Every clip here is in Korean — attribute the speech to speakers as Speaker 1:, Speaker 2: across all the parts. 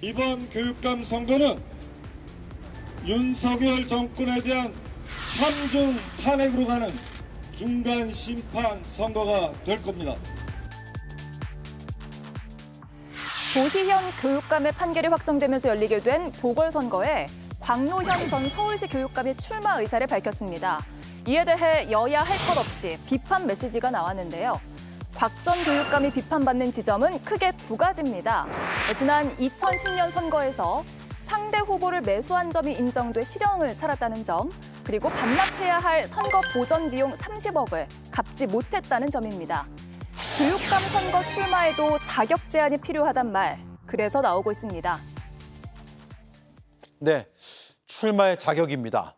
Speaker 1: 이번 교육감 선거는 윤석열 정권에 대한 삼중 탄핵으로 가는 중간 심판 선거가 될 겁니다.
Speaker 2: 조희현 교육감의 판결이 확정되면서 열리게 된 보궐선거에 광노현 전 서울시 교육감이 출마 의사를 밝혔습니다. 이에 대해 여야 할 것 없이 비판 메시지가 나왔는데요. 곽 전 교육감이 비판받는 지점은 크게 두 가지입니다. 지난 2010년 선거에서 상대 후보를 매수한 점이 인정돼 실형을 살았다는 점, 그리고 반납해야 할 선거 보전 비용 30억을 갚지 못했다는 점입니다. 교육감 선거 출마에도 자격 제한이 필요하단 말, 그래서 나오고 있습니다.
Speaker 3: 네, 출마의 자격입니다.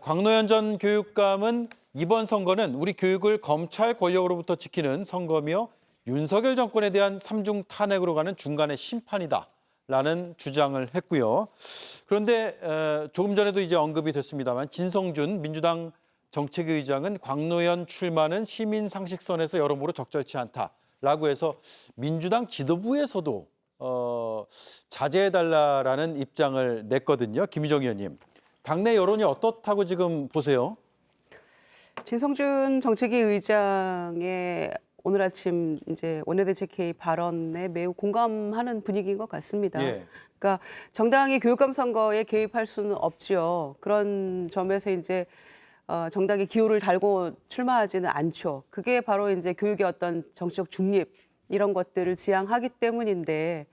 Speaker 3: 광노현 전 교육감은 이번 선거는 우리 교육을 검찰 권력으로부터 지키는 선거며 윤석열 정권에 대한 삼중 탄핵으로 가는 중간의 심판이다라는 주장을 했고요. 그런데 조금 전에도 이제 언급이 됐습니다만 진성준 민주당 정책의장은 광노현 출마는 시민 상식선에서 여러모로 적절치 않다라고 해서 민주당 지도부에서도 자제해달라라는 입장을 냈거든요. 김희정 의원님, 당내 여론이 어떻다고 지금 보세요?
Speaker 4: 진성준 정책위 의장의 오늘 아침 이제 원내대책회의 발언에 매우 공감하는 분위기인 것 같습니다.
Speaker 3: 예.
Speaker 4: 그러니까 정당이 교육감 선거에 개입할 수는 없지요. 그런 점에서 이제 정당의 기호를 달고 출마하지는 않죠. 그게 바로 이제 교육의 어떤 정치적 중립 이런 것들을 지향하기 때문인데,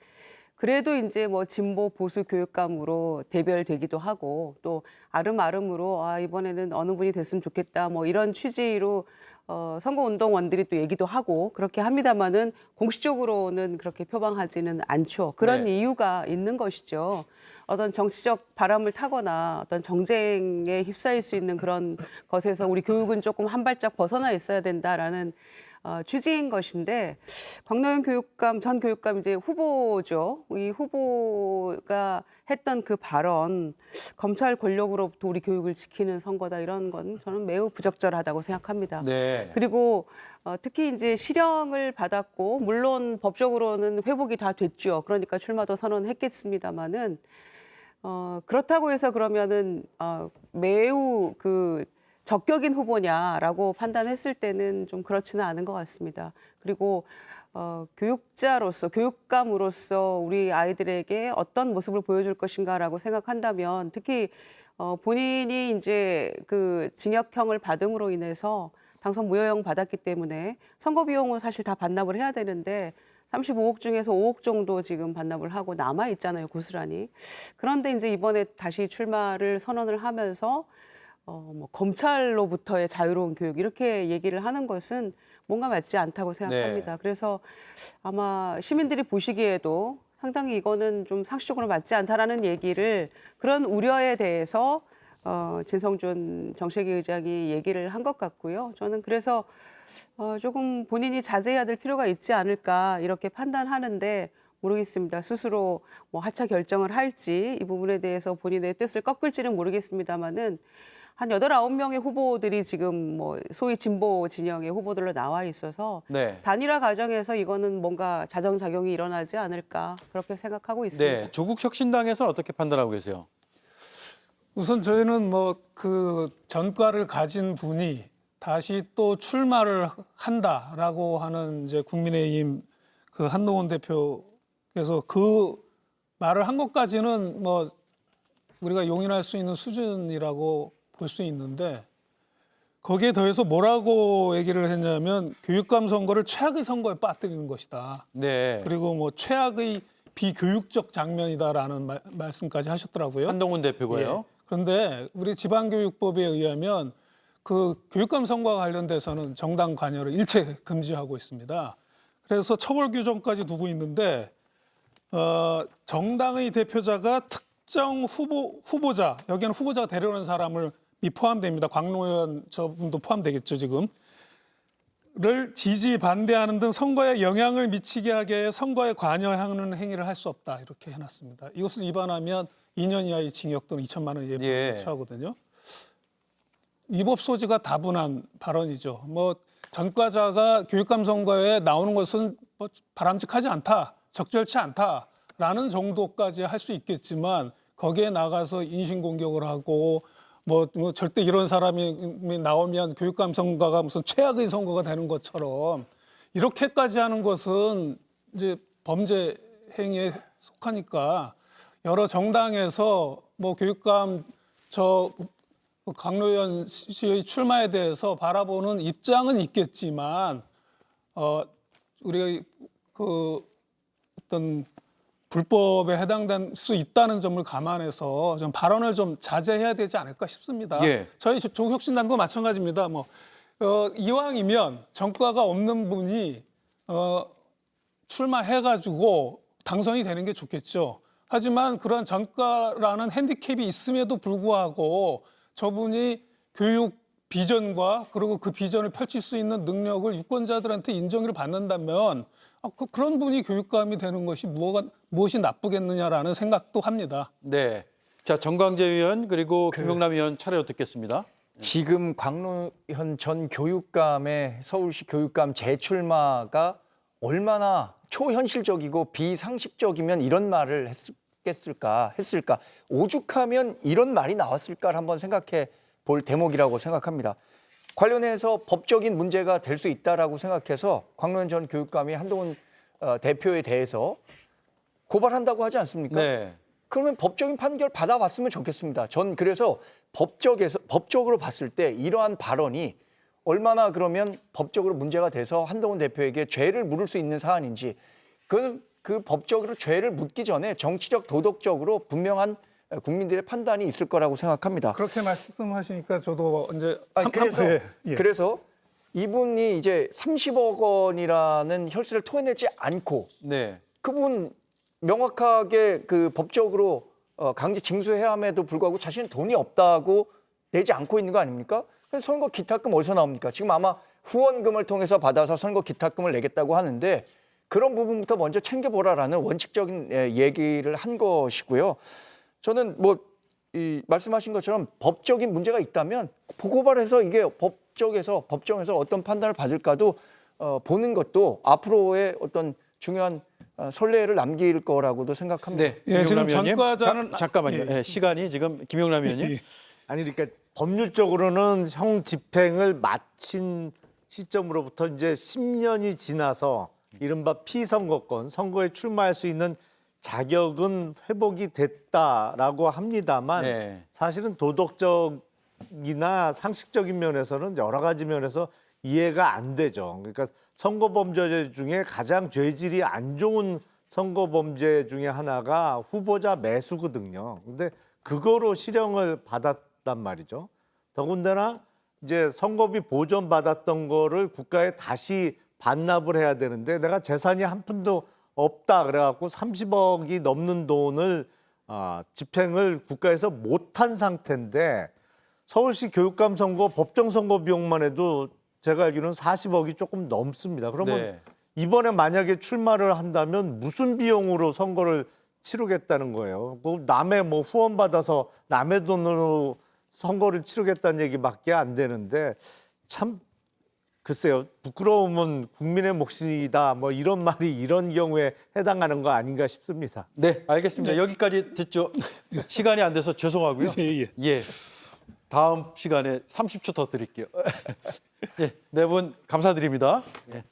Speaker 4: 그래도 이제 뭐 진보 보수 교육감으로 대별되기도 하고 또 아름아름으로 이번에는 어느 분이 됐으면 좋겠다 뭐 이런 취지로 선거운동원들이 또 얘기도 하고 그렇게 합니다만은 공식적으로는 그렇게 표방하지는 않죠. 그런
Speaker 3: 네.
Speaker 4: 이유가 있는 것이죠. 어떤 정치적 바람을 타거나 어떤 정쟁에 휩싸일 수 있는 그런 것에서 우리 교육은 조금 한 발짝 벗어나 있어야 된다라는 취지인 것인데, 광노현 교육감, 전 교육감 이제 후보죠. 이 후보가 했던 그 발언, 검찰 권력으로부터 우리 교육을 지키는 선거다 이런 건 저는 매우 부적절하다고 생각합니다.
Speaker 3: 네.
Speaker 4: 그리고 특히 이제 실형을 받았고 물론 법적으로는 회복이 다 됐죠. 그러니까 출마도 선언했겠습니다마는 그렇다고 해서 그러면은 매우 그 적격인 후보냐라고 판단했을 때는 좀 그렇지는 않은 것 같습니다. 그리고 교육자로서, 교육감으로서 우리 아이들에게 어떤 모습을 보여줄 것인가라고 생각한다면, 특히 본인이 이제 그 징역형을 받음으로 인해서 당선 무효형 받았기 때문에 선거 비용은 사실 다 반납을 해야 되는데 35억 중에서 5억 정도 지금 반납을 하고 남아 있잖아요, 고스란히. 그런데 이제 이번에 다시 출마를 선언을 하면서 뭐 검찰로부터의 자유로운 교육 이렇게 얘기를 하는 것은 뭔가 맞지 않다고 생각합니다.
Speaker 3: 네.
Speaker 4: 그래서 아마 시민들이 보시기에도 상당히 이거는 좀 상식적으로 맞지 않다라는 얘기를, 그런 우려에 대해서 진성준 정책위 의장이 얘기를 한 것 같고요. 저는 그래서 조금 본인이 자제해야 될 필요가 있지 않을까 이렇게 판단하는데, 모르겠습니다. 스스로 뭐 하차 결정을 할지 이 부분에 대해서 본인의 뜻을 꺾을지는 모르겠습니다만은 한 8, 9명의 후보들이 지금 뭐 소위 진보 진영의 후보들로 나와 있어서
Speaker 3: 네.
Speaker 4: 단일화 과정에서 이거는 뭔가 자정작용이 일어나지 않을까 그렇게 생각하고 있습니다.
Speaker 3: 네. 조국혁신당에서는 어떻게 판단하고 계세요?
Speaker 5: 우선 저희는 뭐 그 전과를 가진 분이 다시 또 출마를 한다라고 하는 이제 국민의힘 그 한동훈 대표께서 그 말을 한 것까지는 뭐 우리가 용인할 수 있는 수준이라고 볼 수 있는데, 거기에 더해서 뭐라고 얘기를 했냐면 교육감 선거를 최악의 선거에 빠뜨리는 것이다.
Speaker 3: 네.
Speaker 5: 그리고 뭐 최악의 비교육적 장면이다라는 말씀까지 하셨더라고요.
Speaker 3: 한동훈 대표고요.
Speaker 5: 예. 그런데 우리 지방교육법에 의하면 그 교육감 선거와 관련돼서는 정당 관여를 일체 금지하고 있습니다. 그래서 처벌 규정까지 두고 있는데 정당의 대표자가 특정 후보자, 여기는 후보자가 데려오는 사람을 포함됩니다. 광노현 저분도 포함되겠죠, 지금. 를 지지, 반대하는 등 선거에 영향을 미치게 하게 선거에 관여하는 행위를 할 수 없다. 이렇게 해놨습니다. 이것을 위반하면 2년 이하의 징역 또는 2천만 원 예금을
Speaker 3: 예.
Speaker 5: 처하거든요. 위법 소지가 다분한 발언이죠. 뭐 전과자가 교육감 선거에 나오는 것은 뭐 바람직하지 않다, 적절치 않다. 라는 정도까지 할 수 있겠지만 거기에 나가서 인신공격을 하고 뭐 절대 이런 사람이 나오면 교육감 선거가 무슨 최악의 선거가 되는 것처럼 이렇게까지 하는 것은 이제 범죄 행위에 속하니까 여러 정당에서 뭐 교육감 강노현 씨의 출마에 대해서 바라보는 입장은 있겠지만 우리가 그 어떤 불법에 해당될 수 있다는 점을 감안해서 좀 발언을 좀 자제해야 되지 않을까 싶습니다.
Speaker 3: 예.
Speaker 5: 저희 조국혁신당도 마찬가지입니다. 뭐 이왕이면 전과가 없는 분이 출마해가지고 당선이 되는 게 좋겠죠. 하지만 그런 전과라는 핸디캡이 있음에도 불구하고 저분이 교육 비전과 그리고 그 비전을 펼칠 수 있는 능력을 유권자들한테 인정을 받는다면 그런 분이 교육감이 되는 것이 무엇이 나쁘겠느냐라는 생각도 합니다.
Speaker 3: 네. 자, 정광재 의원 그리고 김용남 의원 차례로 듣겠습니다.
Speaker 6: 지금 광노현 전 교육감의 서울시 교육감 재출마가 얼마나 초현실적이고 비상식적이면 이런 말을 했을까? 오죽하면 이런 말이 나왔을까를 한번 생각해 볼 대목이라고 생각합니다. 관련해서 법적인 문제가 될 수 있다라고 생각해서 광노현 전 교육감이 한동훈 대표에 대해서 고발한다고 하지 않습니까?
Speaker 3: 네.
Speaker 6: 그러면 법적인 판결 받아봤으면 좋겠습니다. 전 그래서 법적으로 봤을 때 이러한 발언이 얼마나 그러면 법적으로 문제가 돼서 한동훈 대표에게 죄를 물을 수 있는 사안인지 그 법적으로 죄를 묻기 전에 정치적 도덕적으로 분명한 국민들의 판단이 있을 거라고 생각합니다.
Speaker 5: 그렇게 말씀하시니까 저도 이제
Speaker 6: 그래서 이분이 이제 30억 원이라는 혈세를 토해내지 않고
Speaker 3: 네.
Speaker 6: 그분 명확하게 그 법적으로 강제 징수해야 함에도 불구하고 자신은 돈이 없다고 내지 않고 있는 거 아닙니까? 그래서 선거 기탁금 어디서 나옵니까? 지금 아마 후원금을 통해서 받아서 선거 기탁금을 내겠다고 하는데 그런 부분부터 먼저 챙겨보라라는 원칙적인 얘기를 한 것이고요. 저는 말씀하신 것처럼 법적인 문제가 있다면 고발해서 이게 법정에서 어떤 판단을 받을까도 보는 것도 앞으로의 어떤 중요한 선례를 남길 거라고도 생각합니다.
Speaker 3: 네.
Speaker 5: 예, 지금
Speaker 3: 김용남 의원님.
Speaker 5: 전과자는
Speaker 3: 잠깐만요.
Speaker 5: 예.
Speaker 3: 예, 시간이 지금 김용남 의원님.
Speaker 7: 아니 그러니까 법률적으로는 형 집행을 마친 시점으로부터 이제 10년이 지나서 이른바 피선거권, 선거에 출마할 수 있는 자격은 회복이 됐다라고 합니다만
Speaker 3: 네.
Speaker 7: 사실은 도덕적이나 상식적인 면에서는 여러 가지 면에서 이해가 안 되죠. 그러니까 선거범죄 중에 가장 죄질이 안 좋은 선거범죄 중에 하나가 후보자 매수거든요. 근데 그거로 실형을 받았단 말이죠. 더군다나 이제 선거비 보전받았던 거를 국가에 다시 반납을 해야 되는데 내가 재산이 한 푼도 없다 그래갖고 30억이 넘는 돈을 집행을 국가에서 못한 상태인데 서울시 교육감 선거 법정 선거 비용만 해도 제가 알기로는 40억이 조금 넘습니다. 그러면
Speaker 3: 네.
Speaker 7: 이번에 만약에 출마를 한다면 무슨 비용으로 선거를 치르겠다는 거예요. 남의 후원 받아서 남의 돈으로 선거를 치르겠다는 얘기밖에 안 되는데 참 글쎄요. 부끄러움은 국민의 몫이다. 이런 말이 이런 경우에 해당하는 거 아닌가 싶습니다.
Speaker 3: 네, 알겠습니다. 여기까지 듣죠. 시간이 안 돼서 죄송하고요. 예. 다음 시간에 30초 더 드릴게요. 예, 네 분 감사드립니다. 예.